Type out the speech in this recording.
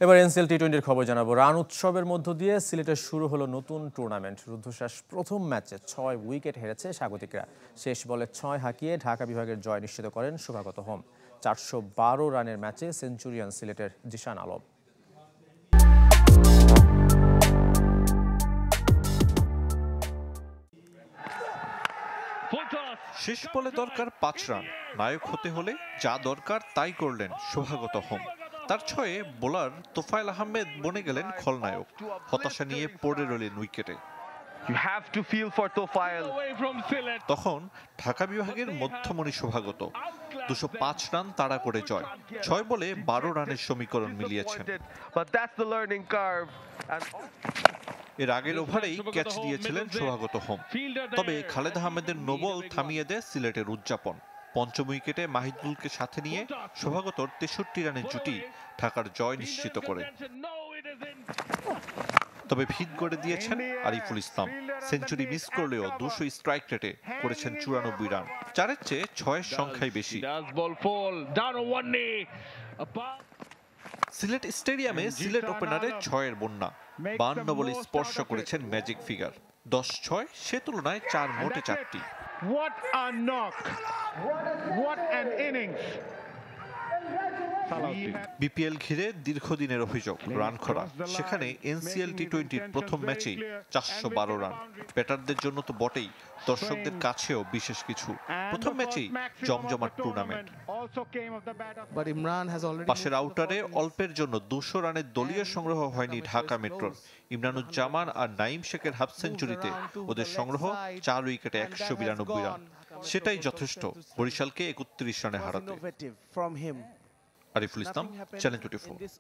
এবার এনসিএল টি20-র খবর জানাবো। রান উৎসবের মধ্য দিয়ে সিলেটে শুরু হলো নতুন টুর্নামেন্ট। রুদ্ধশ্বাস প্রথম ম্যাচে 6 উইকেট হেরেছে স্বাগতিকরা। শেষ বলে 6 হাঁকিয়ে ঢাকা বিভাগের জয় নিশ্চিত করেন শুভাগত হোম। 412 রানের ম্যাচে সেঞ্চুরিয়ান সিলেটের জিশান আলম। শেষ বলে দরকার 5 রান। নায়ক হতে হলে যা দরকার তাই করলেন শুভাগত হোম। তার ছয়ে বোলার তোফায়েল আহমেদ বনে গেলেন খলনায়ক। হতাশা নিয়ে পড়ে রইলেন উইকেটে। তখন ঢাকা বিভাগের মধ্যমণি শুভাগত 205 রান তাড়া করে জয়। 6 বলে 12 রানের সমীকরণ মিলিয়েছেন। এর আগের ওভারেই ক্যাচ দিয়েছিলেন শুভাগত হোম। তবে খালেদ আহমেদের নোবল থামিয়ে দেয় সিলেটের উদযাপন। পঞ্চম উইকেটে মাহিদুলকে সাথে নিয়ে শুভাগতর 63 রানের জুটি ঢাকার জয় নিশ্চিত করে। তবে ভিত গড়ে দিয়েছেন আরিফুল ইসলাম। সেঞ্চুরি মিস করলেও 200 স্ট্রাইক রেটে করেছেন 94 রান। 4-এর চেয়ে 6-এর সংখ্যাই বেশি। সিলেট স্টেডিয়ামে সিলেট ওপেনারে 6-এর বন্যা। 52 বলে স্পর্শ করেছেন ম্যাজিক ফিগার। 10-6 সে তুলনায় 4 মোটে 4টি। বিপিএল ঘিরে দীর্ঘদিনের অভিযোগ রান খরা। সেখানে এনসিএল টি20-র প্রথম ম্যাচেই 412 রান। ব্যাটারদের জন্য তো বটেই, দর্শকদের কাছেও বিশেষ কিছু। প্রথম ম্যাচেই জমজমাট টুর্নামেন্ট। পাশের আউটারে অল্পের জন্য 200 রানের দলীয় সংগ্রহ হয়নি ঢাকা মেট্রোর। ইমরানুজ্জামান আর নাইম শেখের হাফ সেঞ্চুরিতে ওদের সংগ্রহ 4 উইকেটে 192 রান। সেটাই যথেষ্ট বরিশালকে 31 রানে হারাতে। আরিফুল ইসলাম, চ্যানেল 24।